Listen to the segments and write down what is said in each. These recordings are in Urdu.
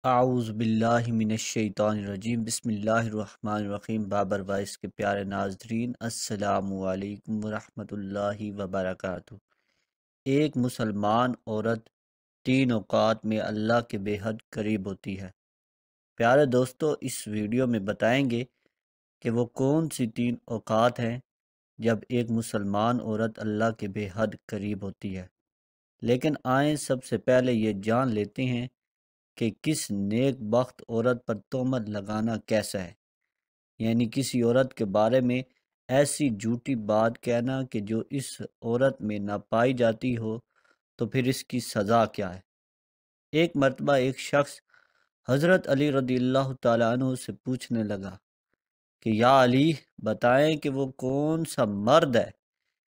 اعوذ باللہ من الشیطان الرجیم بسم اللہ الرحمن الرحیم بابر وائس کے پیارے ناظرین السلام علیکم ورحمۃ اللہ وبرکاتہ۔ ایک مسلمان عورت 3 اوقات میں اللہ کے بے حد قریب ہوتی ہے۔ پیارے دوستو، اس ویڈیو میں بتائیں گے کہ وہ کون سی 3 اوقات ہیں جب ایک مسلمان عورت اللہ کے بے حد قریب ہوتی ہے۔ لیکن آئیں سب سے پہلے یہ جان لیتے ہیں کہ کس نیک بخت عورت پر تہمت لگانا کیسا ہے، یعنی کسی عورت کے بارے میں ایسی جھوٹی بات کہنا کہ جو اس عورت میں نہ پائی جاتی ہو، تو پھر اس کی سزا کیا ہے۔ ایک مرتبہ ایک شخص حضرت علی رضی اللہ تعالیٰ عنہ سے پوچھنے لگا کہ یا علی، بتائیں کہ وہ کون سا مرد ہے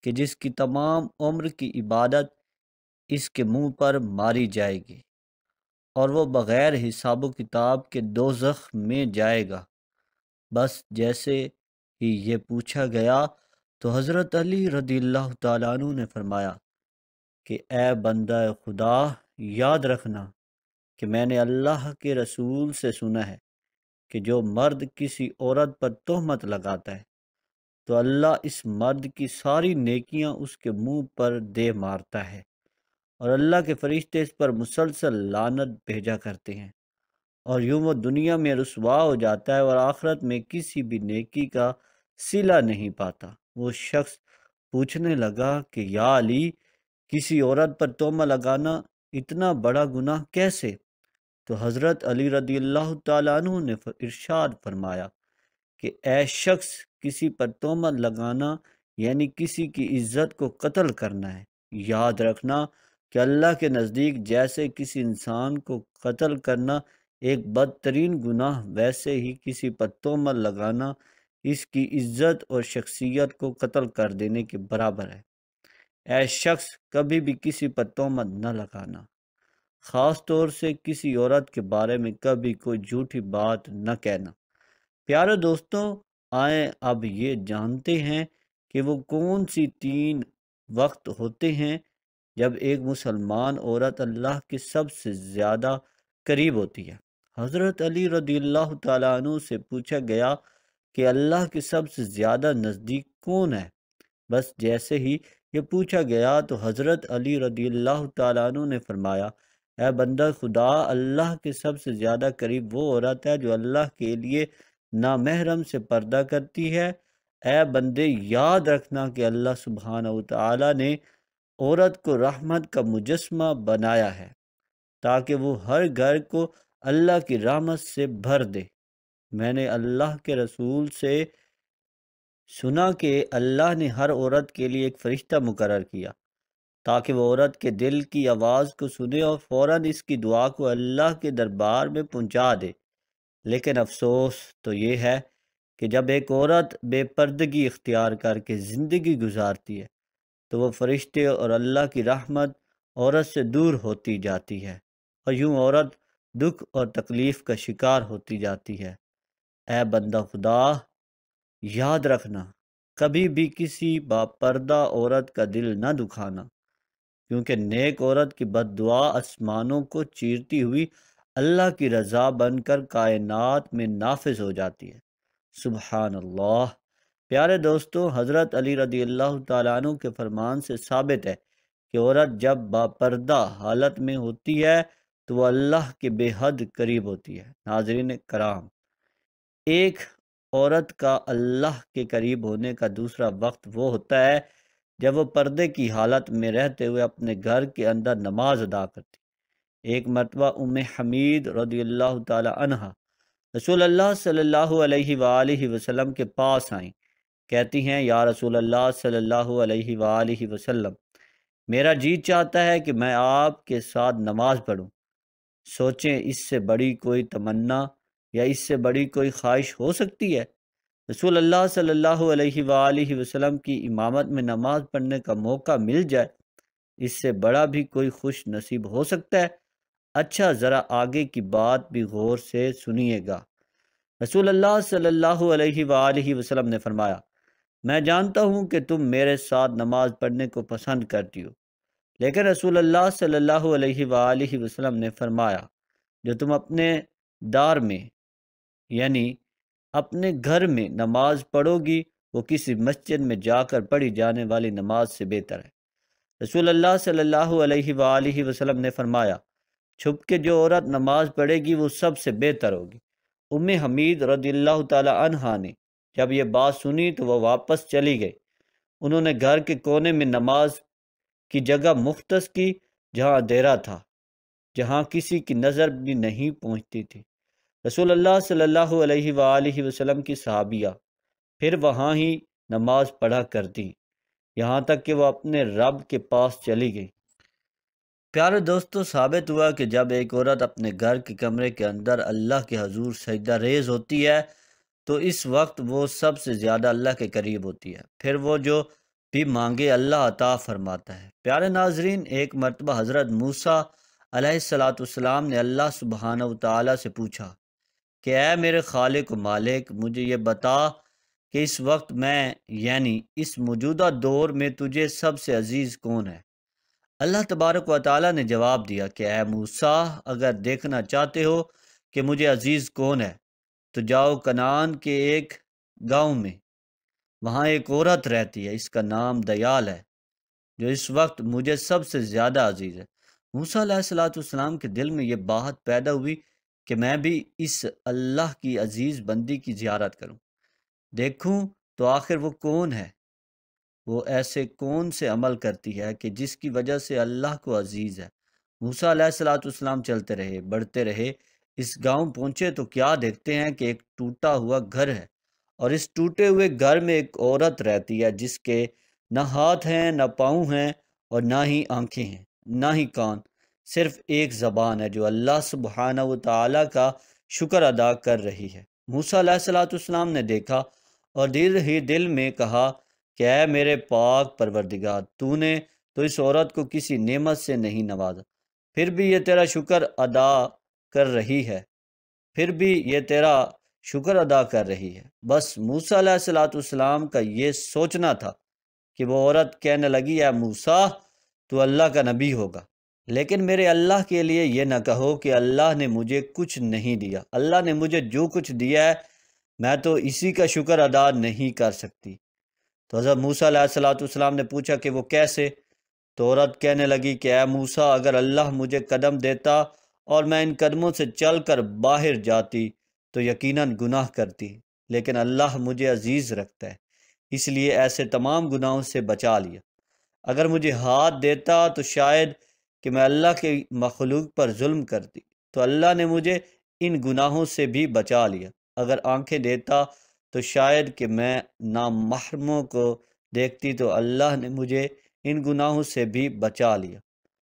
کہ جس کی تمام عمر کی عبادت اس کے منہ پر ماری جائے گی اور وہ بغیر حساب و کتاب کے دوزخ میں جائے گا۔ بس جیسے ہی یہ پوچھا گیا تو حضرت علی رضی اللہ تعالیٰ عنہ نے فرمایا کہ اے بندہ خدا، یاد رکھنا کہ میں نے اللہ کے رسول سے سنا ہے کہ جو مرد کسی عورت پر تہمت لگاتا ہے تو اللہ اس مرد کی ساری نیکیاں اس کے منہ پر دے مارتا ہے، اور اللہ کے فرشتے اس پر مسلسل لعنت بھیجا کرتے ہیں، اور یوں وہ دنیا میں رسوا ہو جاتا ہے اور آخرت میں کسی بھی نیکی کا صلہ نہیں پاتا۔ وہ شخص پوچھنے لگا کہ یا علی، کسی عورت پر تہمت لگانا اتنا بڑا گناہ کیسے؟ تو حضرت علی رضی اللہ تعالیٰ عنہ نے ارشاد فرمایا کہ اے شخص، کسی پر تہمت لگانا یعنی کسی کی عزت کو قتل کرنا ہے۔ یاد رکھنا کہ اللہ کے نزدیک جیسے کسی انسان کو قتل کرنا ایک بدترین گناہ، ویسے ہی کسی پر تہمت لگانا اس کی عزت اور شخصیت کو قتل کر دینے کے برابر ہے۔ اے شخص، کبھی بھی کسی پر تہمت نہ لگانا، خاص طور سے کسی عورت کے بارے میں کبھی کوئی جھوٹی بات نہ کہنا۔ پیارے دوستوں، آئیں اب یہ جانتے ہیں کہ وہ کون سی 3 وقت ہوتے ہیں جب ایک مسلمان عورت اللہ کے سب سے زیادہ قریب ہوتی ہے۔ حضرت علی رضی اللہ تعالیٰ عنہ سے پوچھا گیا کہ اللہ کے سب سے زیادہ نزدیک کون ہے؟ بس جیسے ہی یہ پوچھا گیا تو حضرت علی رضی اللہ تعالیٰ عنہ نے فرمایا، اے بندہ خدا، اللہ کے سب سے زیادہ قریب وہ عورت ہے جو اللہ کے لیے نامحرم سے پردہ کرتی ہے۔ اے بندے، یاد رکھنا کہ اللہ سبحانہ وتعالی نے عورت کو رحمت کا مجسمہ بنایا ہے تاکہ وہ ہر گھر کو اللہ کی رحمت سے بھر دے۔ میں نے اللہ کے رسول سے سنا کہ اللہ نے ہر عورت کے لیے ایک فرشتہ مقرر کیا تاکہ وہ عورت کے دل کی آواز کو سنے اور فوراً اس کی دعا کو اللہ کے دربار میں پہنچا دے۔ لیکن افسوس تو یہ ہے کہ جب ایک عورت بے پردگی اختیار کر کے زندگی گزارتی ہے تو وہ فرشتے اور اللہ کی رحمت عورت سے دور ہوتی جاتی ہے، اور یوں عورت دکھ اور تکلیف کا شکار ہوتی جاتی ہے۔ اے بندہ خدا، یاد رکھنا، کبھی بھی کسی باپردہ عورت کا دل نہ دکھانا، کیونکہ نیک عورت کی بد دعا آسمانوں کو چیرتی ہوئی اللہ کی رضا بن کر کائنات میں نافذ ہو جاتی ہے۔ سبحان اللہ۔ پیارے دوستو، حضرت علی رضی اللہ تعالیٰ عنہ کے فرمان سے ثابت ہے کہ عورت جب باپردہ حالت میں ہوتی ہے تو وہ اللہ کے بے حد قریب ہوتی ہے۔ ناظرین کرام، ایک عورت کا اللہ کے قریب ہونے کا دوسرا وقت وہ ہوتا ہے جب وہ پردے کی حالت میں رہتے ہوئے اپنے گھر کے اندر نماز ادا کرتی۔ ایک مرتبہ ام حمید رضی اللہ تعالی عنہا رسول اللہ صلی اللہ علیہ وآلہ وسلم کے پاس آئیں۔ کہتی ہیں، یا رسول اللہ صلی اللہ علیہ وآلہ وسلم، میرا جی چاہتا ہے کہ میں آپ کے ساتھ نماز پڑھوں۔ سوچیں، اس سے بڑی کوئی تمنا یا اس سے بڑی کوئی خواہش ہو سکتی ہے؟ رسول اللہ صلی اللہ علیہ وآلہ وسلم کی امامت میں نماز پڑھنے کا موقع مل جائے، اس سے بڑا بھی کوئی خوش نصیب ہو سکتا ہے؟ اچھا، ذرا آگے کی بات بھی غور سے سنیے گا۔ رسول اللہ صلی اللہ علیہ وآلہ وسلم نے فرمایا، میں جانتا ہوں کہ تم میرے ساتھ نماز پڑھنے کو پسند کرتی ہو، لیکن رسول اللہ صلی اللہ علیہ وآلہ وسلم نے فرمایا، جو تم اپنے دار میں یعنی اپنے گھر میں نماز پڑھو گی وہ کسی مسجد میں جا کر پڑھی جانے والی نماز سے بہتر ہے۔ رسول اللہ صلی اللہ علیہ وآلہ وسلم نے فرمایا، چھپ کے جو عورت نماز پڑھے گی وہ سب سے بہتر ہوگی۔ ام حمید رضی اللہ تعالی عنہا نے جب یہ بات سنی تو وہ واپس چلی گئی۔ انہوں نے گھر کے کونے میں نماز کی جگہ مختص کی جہاں اندھیرا تھا، جہاں کسی کی نظر بھی نہیں پہنچتی تھی۔ رسول اللہ صلی اللہ علیہ وآلہ وسلم کی صحابیہ پھر وہاں ہی نماز پڑھا کرتی یہاں تک کہ وہ اپنے رب کے پاس چلی گئی۔ پیارے دوستو، ثابت ہوا کہ جب ایک عورت اپنے گھر کے کمرے کے اندر اللہ کے حضور سجدہ ریز ہوتی ہے تو اس وقت وہ سب سے زیادہ اللہ کے قریب ہوتی ہے۔ پھر وہ جو بھی مانگے اللہ عطا فرماتا ہے۔ پیارے ناظرین، ایک مرتبہ حضرت موسیٰ علیہ السلام نے اللہ سبحانہ وتعالی سے پوچھا کہ اے میرے خالق و مالک، مجھے یہ بتا کہ اس وقت میں یعنی اس موجودہ دور میں تجھے سب سے عزیز کون ہے؟ اللہ تبارک و تعالی نے جواب دیا کہ اے موسیٰ، اگر دیکھنا چاہتے ہو کہ مجھے عزیز کون ہے تو جاؤ کنعان کے ایک گاؤں میں، وہاں ایک عورت رہتی ہے، اس کا نام دیال ہے، جو اس وقت مجھے سب سے زیادہ عزیز ہے۔ موسیٰ علیہ السلام کے دل میں یہ بات پیدا ہوئی کہ میں بھی اس اللہ کی عزیز بندی کی زیارت کروں، دیکھوں تو آخر وہ کون ہے، وہ ایسے کون سے عمل کرتی ہے کہ جس کی وجہ سے اللہ کو عزیز ہے۔ موسیٰ علیہ السلام چلتے رہے، بڑھتے رہے، اس گاؤں پہنچے تو کیا دیکھتے ہیں کہ ایک ٹوٹا ہوا گھر ہے، اور اس ٹوٹے ہوئے گھر میں ایک عورت رہتی ہے جس کے نہ ہاتھ ہیں، نہ پاؤں ہیں، اور نہ ہی آنکھیں ہیں، نہ ہی کان، صرف ایک زبان ہے جو اللہ سبحانہ و تعالیٰ کا شکر ادا کر رہی ہے۔ موسیٰ علیہ السلام نے دیکھا اور دل ہی دل میں کہا کہ اے میرے پاک پروردگار، تو نے تو اس عورت کو کسی نعمت سے نہیں نوازا، پھر بھی یہ تیرا شکر ادا کر رہی ہے، بس موسیٰ علیہ السلام کا یہ سوچنا تھا کہ وہ عورت کہنے لگی، اے موسیٰ، تو اللہ کا نبی ہوگا، لیکن میرے اللہ کے لیے یہ نہ کہو کہ اللہ نے مجھے کچھ نہیں دیا۔ اللہ نے مجھے جو کچھ دیا ہے میں تو اسی کا شکر ادا نہیں کر سکتی۔ تو حضرت موسیٰ علیہ السلام نے پوچھا کہ وہ کیسے؟ تو عورت کہنے لگی کہ اے موسیٰ، اگر اللہ مجھے قدم دیتا اور میں ان قدموں سے چل کر باہر جاتی تو یقیناً گناہ کرتی، لیکن اللہ مجھے عزیز رکھتا ہے، اس لیے ایسے تمام گناہوں سے بچا لیا۔ اگر مجھے ہاتھ دیتا تو شاید کہ میں اللہ کے مخلوق پر ظلم کرتی، تو اللہ نے مجھے ان گناہوں سے بھی بچا لیا۔ اگر آنکھیں دیتا تو شاید کہ میں نامحرموں کو دیکھتی، تو اللہ نے مجھے ان گناہوں سے بھی بچا لیا۔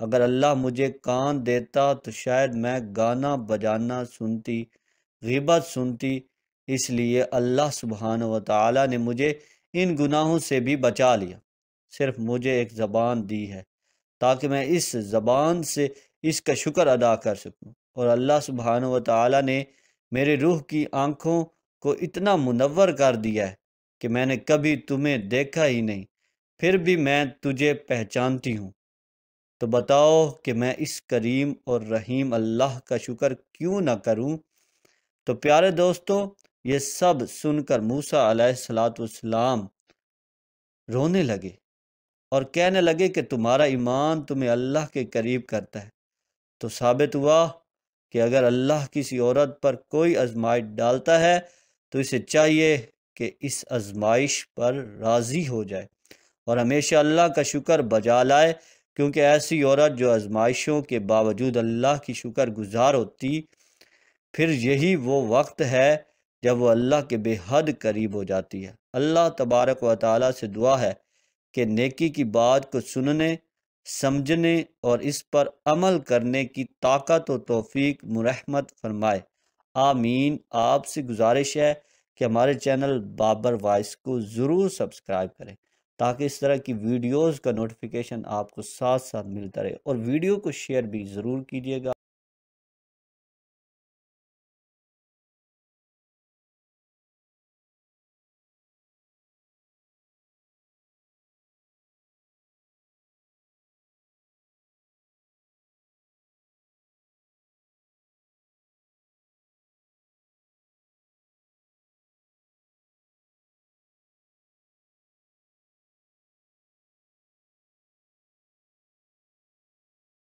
اگر اللہ مجھے کان دیتا تو شاید میں گانا بجانا سنتی، غیبت سنتی، اس لیے اللہ سبحانہ و تعالی نے مجھے ان گناہوں سے بھی بچا لیا۔ صرف مجھے ایک زبان دی ہے تاکہ میں اس زبان سے اس کا شکر ادا کر سکوں، اور اللہ سبحانہ و تعالی نے میرے روح کی آنکھوں کو اتنا منور کر دیا ہے کہ میں نے کبھی تمہیں دیکھا ہی نہیں، پھر بھی میں تجھے پہچانتی ہوں۔ تو بتاؤ کہ میں اس کریم اور رحیم اللہ کا شکر کیوں نہ کروں؟ تو پیارے دوستو، یہ سب سن کر موسیٰ علیہ السلام رونے لگے اور کہنے لگے کہ تمہارا ایمان تمہیں اللہ کے قریب کرتا ہے۔ تو ثابت ہوا کہ اگر اللہ کسی عورت پر کوئی آزمائش ڈالتا ہے تو اسے چاہیے کہ اس آزمائش پر راضی ہو جائے اور ہمیشہ اللہ کا شکر بجا لائے، کیونکہ ایسی عورت جو آزمائشوں کے باوجود اللہ کی شکر گزار ہوتی، پھر یہی وہ وقت ہے جب وہ اللہ کے بے حد قریب ہو جاتی ہے۔ اللہ تبارک و تعالیٰ سے دعا ہے کہ نیکی کی بات کو سننے، سمجھنے اور اس پر عمل کرنے کی طاقت و توفیق مرحمت فرمائے، آمین۔ آپ سے گزارش ہے کہ ہمارے چینل بابر وائس کو ضرور سبسکرائب کریں تاکہ اس طرح کی ویڈیوز کا نوٹیفیکیشن آپ کو ساتھ ساتھ ملتا رہے، اور ویڈیو کو شیئر بھی ضرور کیجیے گا۔